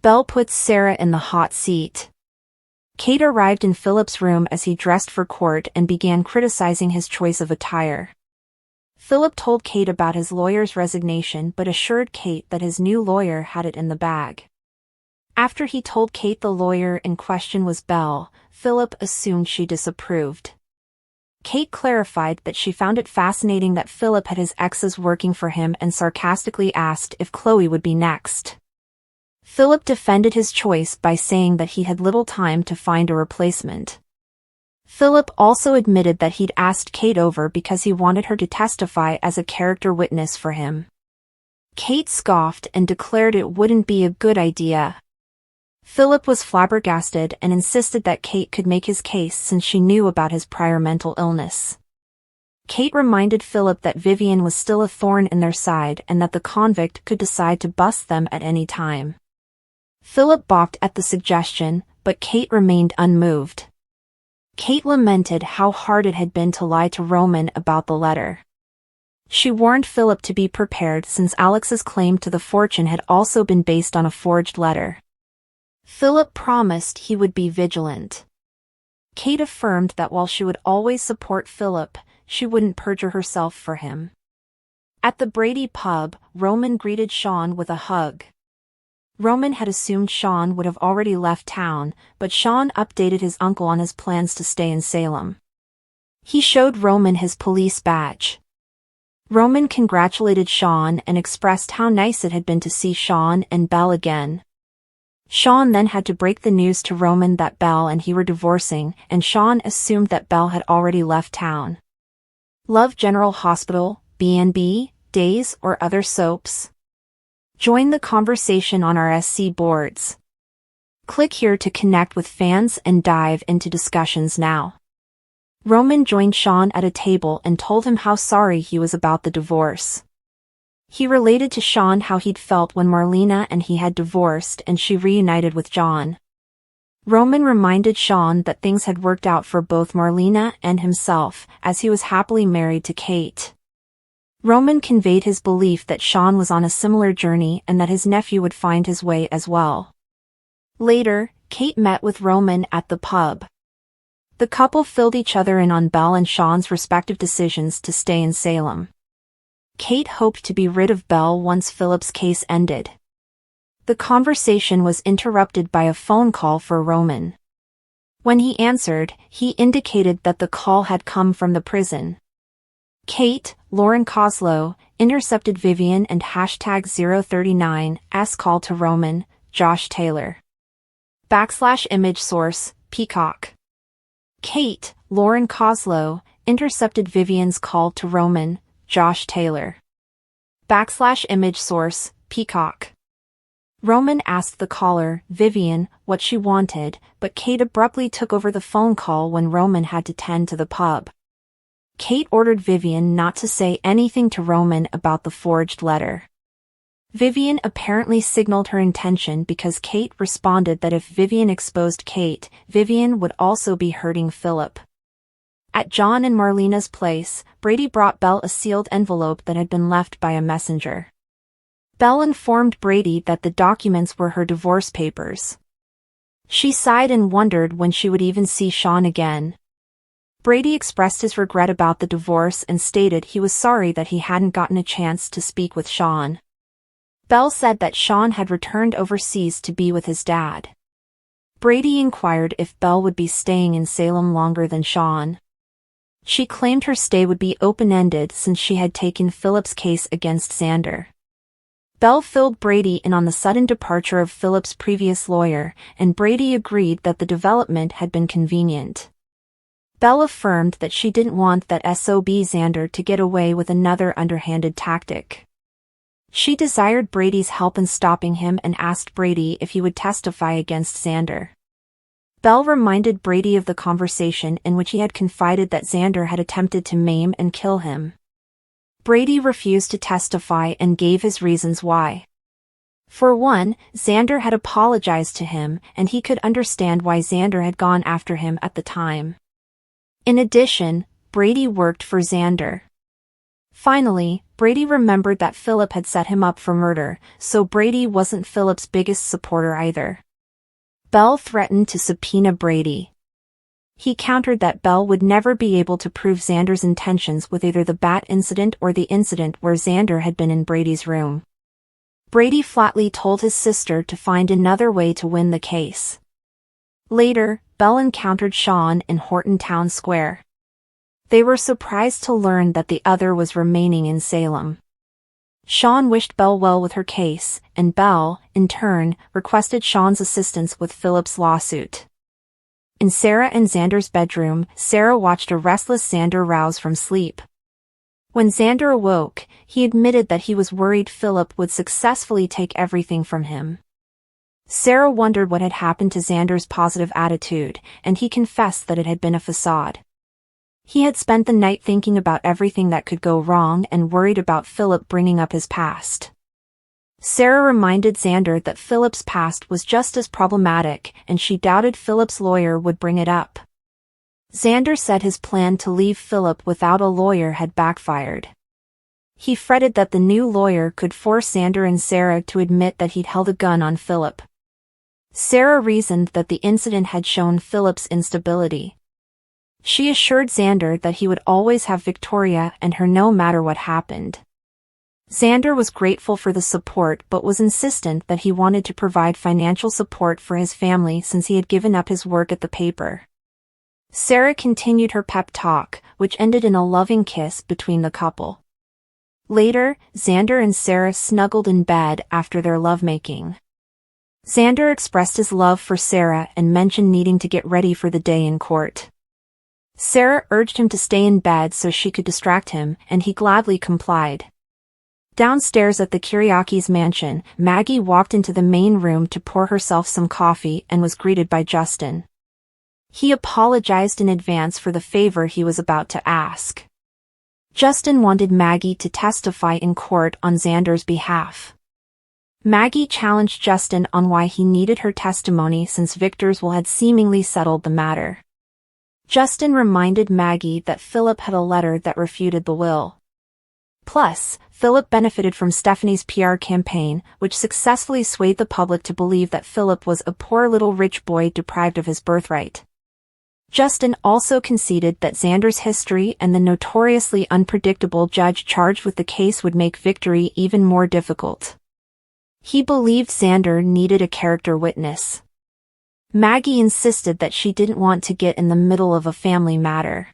Belle puts Sarah in the hot seat. Kate arrived in Philip's room as he dressed for court and began criticizing his choice of attire. Philip told Kate about his lawyer's resignation but assured Kate that his new lawyer had it in the bag. After he told Kate the lawyer in question was Belle, Philip assumed she disapproved. Kate clarified that she found it fascinating that Philip had his exes working for him and sarcastically asked if Chloe would be next. Philip defended his choice by saying that he had little time to find a replacement. Philip also admitted that he'd asked Kate over because he wanted her to testify as a character witness for him. Kate scoffed and declared it wouldn't be a good idea. Philip was flabbergasted and insisted that Kate could make his case since she knew about his prior mental illness. Kate reminded Philip that Vivian was still a thorn in their side and that the convict could decide to bust them at any time. Philip balked at the suggestion, but Kate remained unmoved. Kate lamented how hard it had been to lie to Roman about the letter. She warned Philip to be prepared since Alex's claim to the fortune had also been based on a forged letter. Philip promised he would be vigilant. Kate affirmed that while she would always support Philip, she wouldn't perjure herself for him. At the Brady pub, Roman greeted Sean with a hug. Roman had assumed Sean would have already left town, but Sean updated his uncle on his plans to stay in Salem. He showed Roman his police badge. Roman congratulated Sean and expressed how nice it had been to see Sean and Belle again. Sean then had to break the news to Roman that Belle and he were divorcing, and Sean assumed that Belle had already left town. Love General Hospital, B&B, Days, or other soaps? Join the conversation on our SC boards. Click here to connect with fans and dive into discussions now. Roman joined Sean at a table and told him how sorry he was about the divorce. He related to Sean how he'd felt when Marlena and he had divorced and she reunited with John. Roman reminded Sean that things had worked out for both Marlena and himself, as he was happily married to Kate. Roman conveyed his belief that Sean was on a similar journey and that his nephew would find his way as well. Later, Kate met with Roman at the pub. The couple filled each other in on Belle and Sean's respective decisions to stay in Salem. Kate hoped to be rid of Belle once Philip's case ended. The conversation was interrupted by a phone call for Roman. When he answered, he indicated that the call had come from the prison. Kate, Lauren Koslow, intercepted Vivian and #039's call to Roman, Josh Taylor. \image source, Peacock. Kate, Lauren Koslow, intercepted Vivian's call to Roman, Josh Taylor. \image source, Peacock. Roman asked the caller, Vivian, what she wanted, but Kate abruptly took over the phone call when Roman had to tend to the pub. Kate ordered Vivian not to say anything to Roman about the forged letter. Vivian apparently signaled her intention because Kate responded that if Vivian exposed Kate, Vivian would also be hurting Philip. At John and Marlena's place, Brady brought Belle a sealed envelope that had been left by a messenger. Belle informed Brady that the documents were her divorce papers. She sighed and wondered when she would even see Sean again. Brady expressed his regret about the divorce and stated he was sorry that he hadn't gotten a chance to speak with Sean. Belle said that Sean had returned overseas to be with his dad. Brady inquired if Belle would be staying in Salem longer than Sean. She claimed her stay would be open-ended since she had taken Philip's case against Xander. Belle filled Brady in on the sudden departure of Philip's previous lawyer, and Brady agreed that the development had been convenient. Belle affirmed that she didn't want that SOB Xander to get away with another underhanded tactic. She desired Brady's help in stopping him and asked Brady if he would testify against Xander. Belle reminded Brady of the conversation in which he had confided that Xander had attempted to maim and kill him. Brady refused to testify and gave his reasons why. For one, Xander had apologized to him, and he could understand why Xander had gone after him at the time. In addition, Brady worked for Xander. Finally, Brady remembered that Philip had set him up for murder, so Brady wasn't Philip's biggest supporter either. Belle threatened to subpoena Brady. He countered that Belle would never be able to prove Xander's intentions with either the bat incident or the incident where Xander had been in Brady's room. Brady flatly told his sister to find another way to win the case. Later, Belle encountered Sean in Horton Town Square. They were surprised to learn that the other was remaining in Salem. Sean wished Belle well with her case, and Belle, in turn, requested Sean's assistance with Philip's lawsuit. In Sarah and Xander's bedroom, Sarah watched a restless Xander rouse from sleep. When Xander awoke, he admitted that he was worried Philip would successfully take everything from him. Sarah wondered what had happened to Xander's positive attitude, and he confessed that it had been a facade. He had spent the night thinking about everything that could go wrong and worried about Philip bringing up his past. Sarah reminded Xander that Philip's past was just as problematic, and she doubted Philip's lawyer would bring it up. Xander said his plan to leave Philip without a lawyer had backfired. He fretted that the new lawyer could force Xander and Sarah to admit that he'd held a gun on Philip. Sarah reasoned that the incident had shown Philip's instability. She assured Xander that he would always have Victoria and her no matter what happened. Xander was grateful for the support but was insistent that he wanted to provide financial support for his family since he had given up his work at the paper. Sarah continued her pep talk, which ended in a loving kiss between the couple. Later, Xander and Sarah snuggled in bed after their lovemaking. Xander expressed his love for Sarah and mentioned needing to get ready for the day in court. Sarah urged him to stay in bed so she could distract him, and he gladly complied. Downstairs at the Kiriakis' mansion, Maggie walked into the main room to pour herself some coffee and was greeted by Justin. He apologized in advance for the favor he was about to ask. Justin wanted Maggie to testify in court on Xander's behalf. Maggie challenged Justin on why he needed her testimony since Victor's will had seemingly settled the matter. Justin reminded Maggie that Philip had a letter that refuted the will. Plus, Philip benefited from Stephanie's PR campaign, which successfully swayed the public to believe that Philip was a poor little rich boy deprived of his birthright. Justin also conceded that Xander's history and the notoriously unpredictable judge charged with the case would make victory even more difficult. He believed Xander needed a character witness. Maggie insisted that she didn't want to get in the middle of a family matter.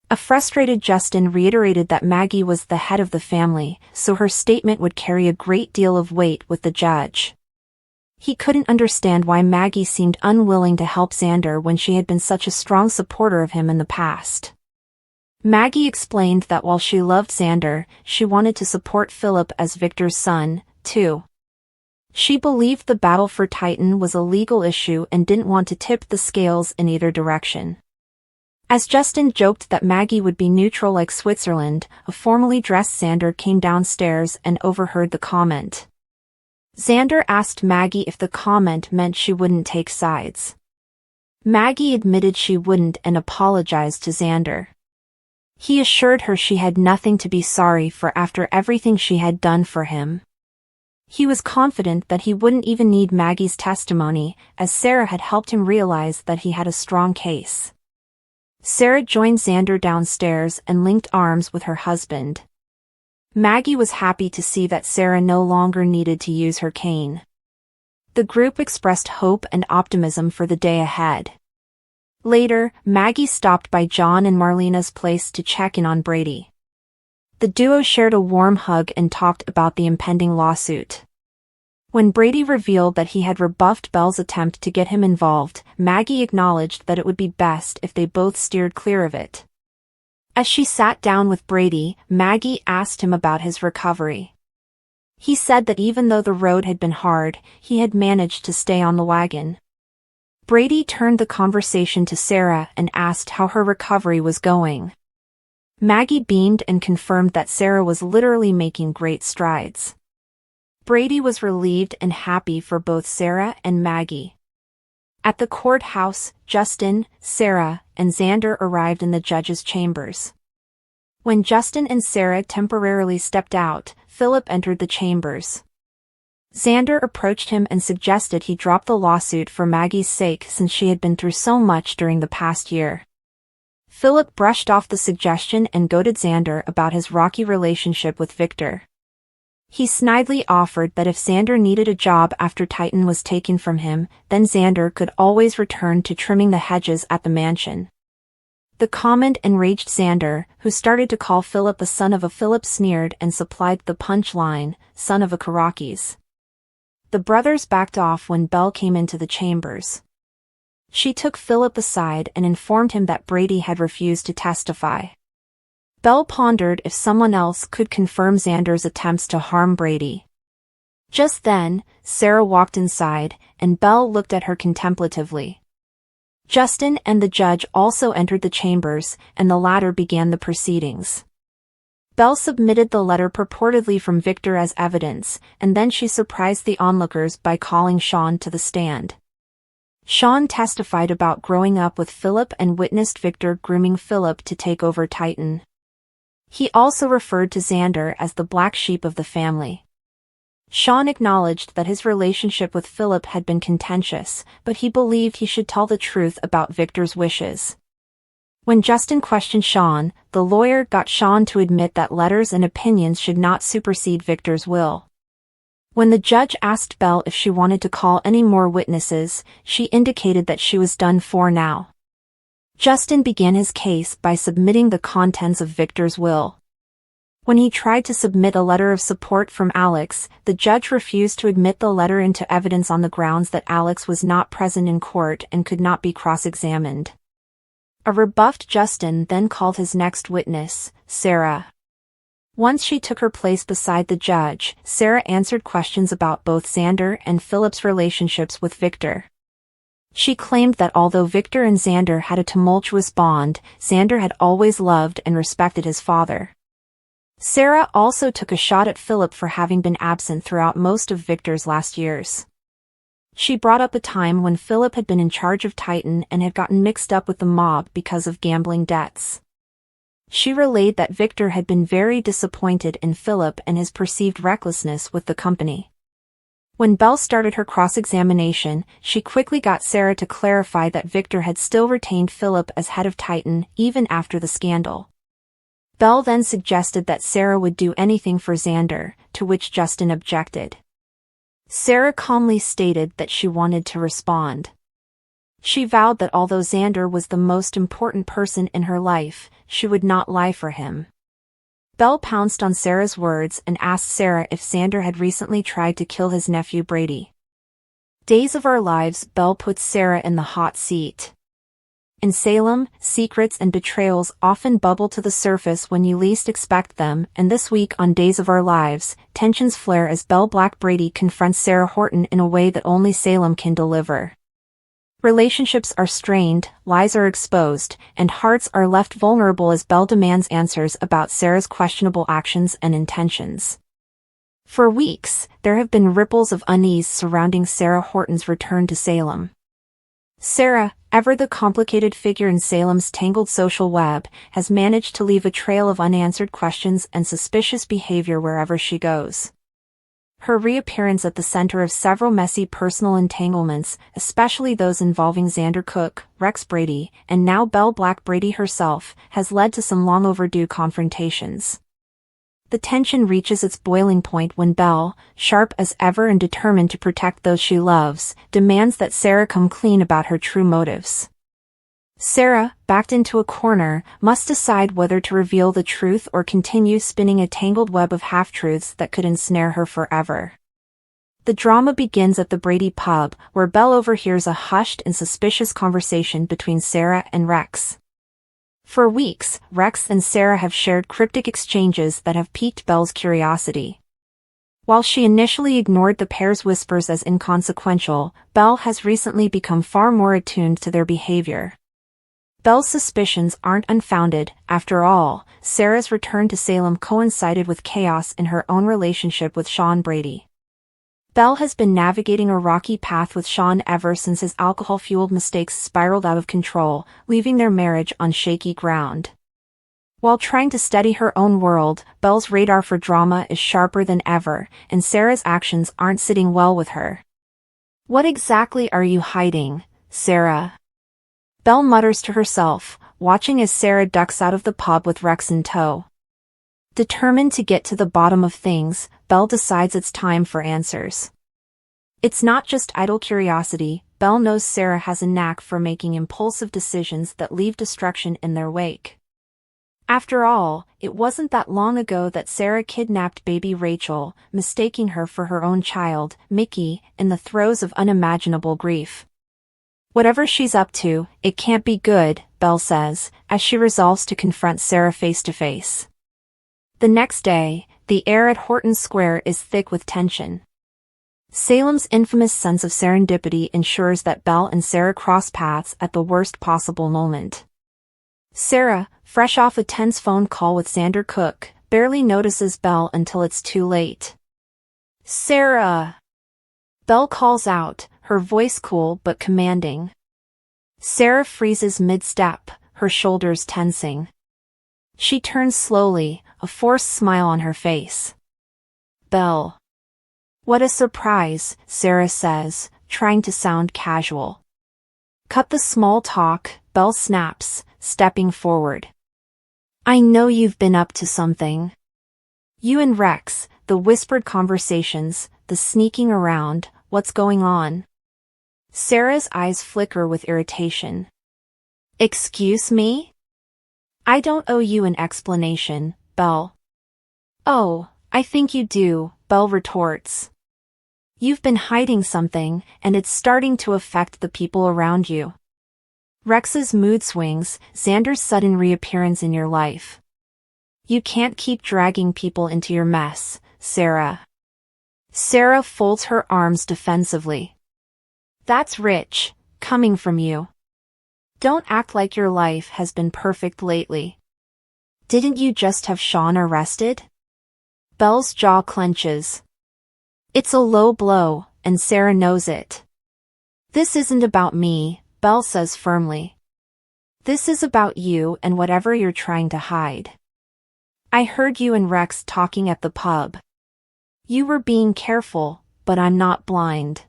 A frustrated Justin reiterated that Maggie was the head of the family, so her statement would carry a great deal of weight with the judge. He couldn't understand why Maggie seemed unwilling to help Xander when she had been such a strong supporter of him in the past. Maggie explained that while she loved Xander, she wanted to support Philip as Victor's son, too. She believed the battle for Titan was a legal issue and didn't want to tip the scales in either direction. As Justin joked that Maggie would be neutral like Switzerland, a formally dressed Xander came downstairs and overheard the comment. Xander asked Maggie if the comment meant she wouldn't take sides. Maggie admitted she wouldn't and apologized to Xander. He assured her she had nothing to be sorry for after everything she had done for him. He was confident that he wouldn't even need Maggie's testimony, as Sarah had helped him realize that he had a strong case. Sarah joined Xander downstairs and linked arms with her husband. Maggie was happy to see that Sarah no longer needed to use her cane. The group expressed hope and optimism for the day ahead. Later, Maggie stopped by John and Marlena's place to check in on Brady. The duo shared a warm hug and talked about the impending lawsuit. When Brady revealed that he had rebuffed Belle's attempt to get him involved, Maggie acknowledged that it would be best if they both steered clear of it. As she sat down with Brady, Maggie asked him about his recovery. He said that even though the road had been hard, he had managed to stay on the wagon. Brady turned the conversation to Sarah and asked how her recovery was going. Maggie beamed and confirmed that Sarah was literally making great strides. Brady was relieved and happy for both Sarah and Maggie. At the courthouse, Justin, Sarah, and Xander arrived in the judge's chambers. When Justin and Sarah temporarily stepped out, Philip entered the chambers. Xander approached him and suggested he drop the lawsuit for Maggie's sake since she had been through so much during the past year. Philip brushed off the suggestion and goaded Xander about his rocky relationship with Victor. He snidely offered that if Xander needed a job after Titan was taken from him, then Xander could always return to trimming the hedges at the mansion. The comment enraged Xander, who started to call Philip a son of a. Philip sneered and supplied the punchline, son of a Karakis. The brothers backed off when Belle came into the chambers. She took Philip aside and informed him that Brady had refused to testify. Belle pondered if someone else could confirm Xander's attempts to harm Brady. Just then, Sarah walked inside, and Belle looked at her contemplatively. Justin and the judge also entered the chambers, and the latter began the proceedings. Belle submitted the letter purportedly from Victor as evidence, and then she surprised the onlookers by calling Sean to the stand. Sean testified about growing up with Philip and witnessed Victor grooming Philip to take over Titan. He also referred to Xander as the black sheep of the family. Sean acknowledged that his relationship with Philip had been contentious, but he believed he should tell the truth about Victor's wishes. When Justin questioned Sean, the lawyer got Sean to admit that letters and opinions should not supersede Victor's will. When the judge asked Belle if she wanted to call any more witnesses, she indicated that she was done for now. Justin began his case by submitting the contents of Victor's will. When he tried to submit a letter of support from Alex, the judge refused to admit the letter into evidence on the grounds that Alex was not present in court and could not be cross-examined. A rebuffed Justin then called his next witness, Sarah. Once she took her place beside the judge, Sarah answered questions about both Xander and Philip's relationships with Victor. She claimed that although Victor and Xander had a tumultuous bond, Xander had always loved and respected his father. Sarah also took a shot at Philip for having been absent throughout most of Victor's last years. She brought up a time when Philip had been in charge of Titan and had gotten mixed up with the mob because of gambling debts. She relayed that Victor had been very disappointed in Philip and his perceived recklessness with the company. When Belle started her cross-examination, she quickly got Sarah to clarify that Victor had still retained Philip as head of Titan even after the scandal. Belle then suggested that Sarah would do anything for Xander, to which Justin objected. Sarah calmly stated that she wanted to respond. She vowed that although Xander was the most important person in her life, she would not lie for him. Belle pounced on Sarah's words and asked Sarah if Xander had recently tried to kill his nephew Brady. Days of Our Lives, Belle puts Sarah in the hot seat. In Salem, secrets and betrayals often bubble to the surface when you least expect them, and this week on Days of Our Lives, tensions flare as Belle Black Brady confronts Sarah Horton in a way that only Salem can deliver. Relationships are strained, lies are exposed, and hearts are left vulnerable as Belle demands answers about Sarah's questionable actions and intentions. For weeks, there have been ripples of unease surrounding Sarah Horton's return to Salem. Sarah, ever the complicated figure in Salem's tangled social web, has managed to leave a trail of unanswered questions and suspicious behavior wherever she goes. Her reappearance at the center of several messy personal entanglements, especially those involving Xander Cook, Rex Brady, and now Belle Black Brady herself, has led to some long overdue confrontations. The tension reaches its boiling point when Belle, sharp as ever and determined to protect those she loves, demands that Sarah come clean about her true motives. Sarah, backed into a corner, must decide whether to reveal the truth or continue spinning a tangled web of half-truths that could ensnare her forever. The drama begins at the Brady pub, where Belle overhears a hushed and suspicious conversation between Sarah and Rex. For weeks, Rex and Sarah have shared cryptic exchanges that have piqued Belle's curiosity. While she initially ignored the pair's whispers as inconsequential, Belle has recently become far more attuned to their behavior. Belle's suspicions aren't unfounded. After all, Sarah's return to Salem coincided with chaos in her own relationship with Sean Brady. Belle has been navigating a rocky path with Sean ever since his alcohol-fueled mistakes spiraled out of control, leaving their marriage on shaky ground. While trying to steady her own world, Belle's radar for drama is sharper than ever, and Sarah's actions aren't sitting well with her. "What exactly are you hiding, Sarah?" Belle mutters to herself, watching as Sarah ducks out of the pub with Rex in tow. Determined to get to the bottom of things, Belle decides it's time for answers. It's not just idle curiosity. Belle knows Sarah has a knack for making impulsive decisions that leave destruction in their wake. After all, it wasn't that long ago that Sarah kidnapped baby Rachel, mistaking her for her own child, Mickey, in the throes of unimaginable grief. Whatever she's up to, it can't be good, Belle says, as she resolves to confront Sarah face to face. The next day, the air at Horton Square is thick with tension. Salem's infamous sense of serendipity ensures that Belle and Sarah cross paths at the worst possible moment. Sarah, fresh off a tense phone call with Xander Cook, barely notices Belle until it's too late. "Sarah!" Belle calls out, her voice cool but commanding. Sarah freezes mid-step, her shoulders tensing. She turns slowly, a forced smile on her face. "Belle." "What a surprise," Sarah says, trying to sound casual. "Cut the small talk," Belle snaps, stepping forward. "I know you've been up to something. You and Rex, the whispered conversations, the sneaking around, what's going on?" Sarah's eyes flicker with irritation. "Excuse me? I don't owe you an explanation, Belle." "Oh, I think you do," Belle retorts. "You've been hiding something, and it's starting to affect the people around you. Rex's mood swings, Xander's sudden reappearance in your life. You can't keep dragging people into your mess, Sarah." Sarah folds her arms defensively. "That's rich, coming from you. Don't act like your life has been perfect lately. Didn't you just have Sean arrested?" Belle's jaw clenches. It's a low blow, and Sarah knows it. "This isn't about me," Belle says firmly. "This is about you and whatever you're trying to hide. I heard you and Rex talking at the pub. You were being careful, but I'm not blind."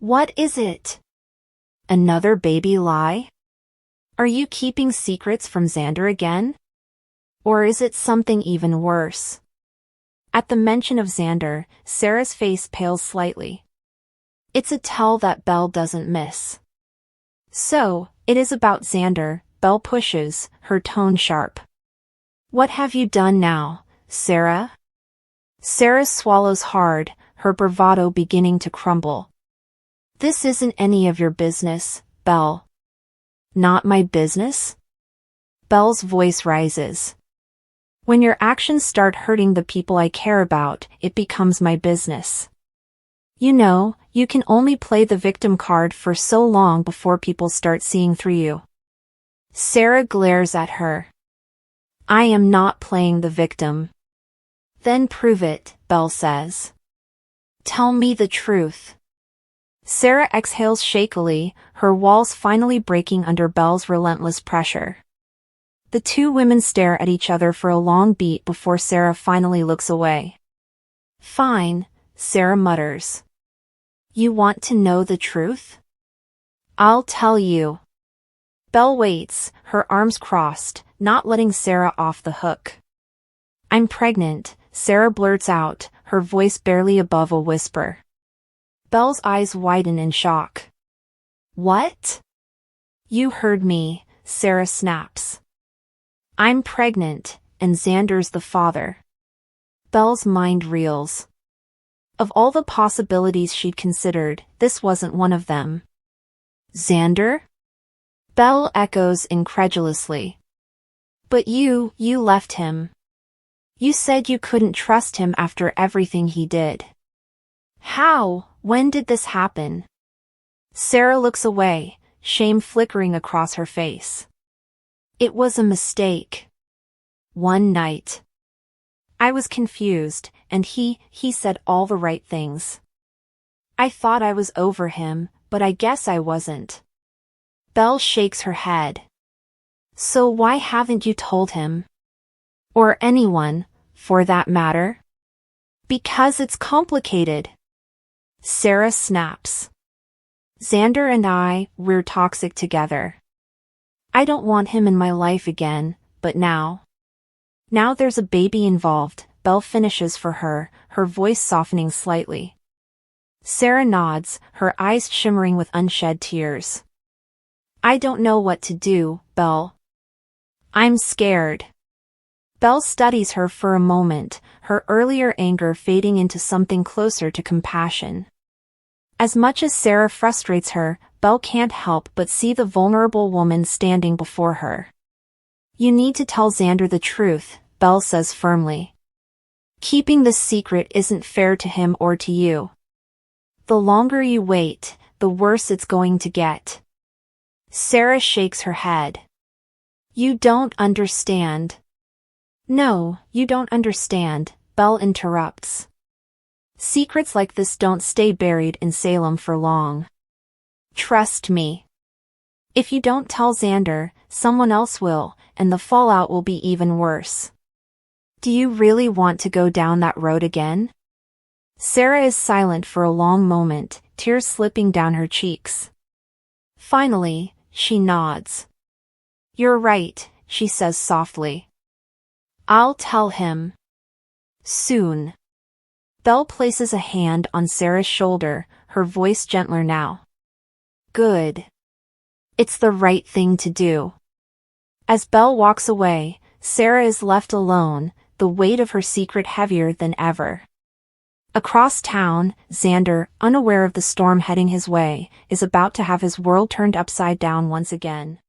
"What is it? Another baby lie? Are you keeping secrets from Xander again? Or is it something even worse?" At the mention of Xander, Sarah's face pales slightly. It's a tell that Belle doesn't miss. "So, it is about Xander," Belle pushes, her tone sharp. "What have you done now, Sarah?" Sarah swallows hard, her bravado beginning to crumble. "This isn't any of your business, Belle." "Not my business?" Belle's voice rises. "When your actions start hurting the people I care about, it becomes my business. You know, you can only play the victim card for so long before people start seeing through you." Sarah glares at her. "I am not playing the victim." "Then prove it," Belle says. "Tell me the truth." Sarah exhales shakily, her walls finally breaking under Belle's relentless pressure. The two women stare at each other for a long beat before Sarah finally looks away. "Fine," Sarah mutters. "You want to know the truth? I'll tell you." Belle waits, her arms crossed, not letting Sarah off the hook. "I'm pregnant," Sarah blurts out, her voice barely above a whisper. Belle's eyes widen in shock. "What?" "You heard me," Sarah snaps. "I'm pregnant, and Xander's the father." Belle's mind reels. Of all the possibilities she'd considered, this wasn't one of them. "Xander?" Belle echoes incredulously. "But you left him. You said you couldn't trust him after everything he did." "How? When did this happen?" Sarah looks away, shame flickering across her face. "It was a mistake. One night. I was confused, and he said all the right things. I thought I was over him, but I guess I wasn't." Belle shakes her head. "So why haven't you told him?" Or anyone, for that matter. Because it's complicated. Sarah snaps. Xander and we're toxic together. I don't want him in my life again, but now there's a baby involved, Belle finishes for her, her voice softening slightly. Sarah nods, her eyes shimmering with unshed tears. I don't know what to do, Belle. I'm scared. Belle studies her for a moment, her earlier anger fading into something closer to compassion. As much as Sarah frustrates her, Belle can't help but see the vulnerable woman standing before her. You need to tell Xander the truth, Belle says firmly. Keeping this secret isn't fair to him or to you. The longer you wait, the worse it's going to get. Sarah shakes her head. You don't understand. No, you don't understand, Belle interrupts. Secrets like this don't stay buried in Salem for long. Trust me. If you don't tell Xander, someone else will, and the fallout will be even worse. Do you really want to go down that road again? Sarah is silent for a long moment, tears slipping down her cheeks. Finally, she nods. You're right, she says softly. I'll tell him. Soon. Belle places a hand on Sarah's shoulder, her voice gentler now. Good. It's the right thing to do. As Belle walks away, Sarah is left alone, the weight of her secret heavier than ever. Across town, Xander, unaware of the storm heading his way, is about to have his world turned upside down once again.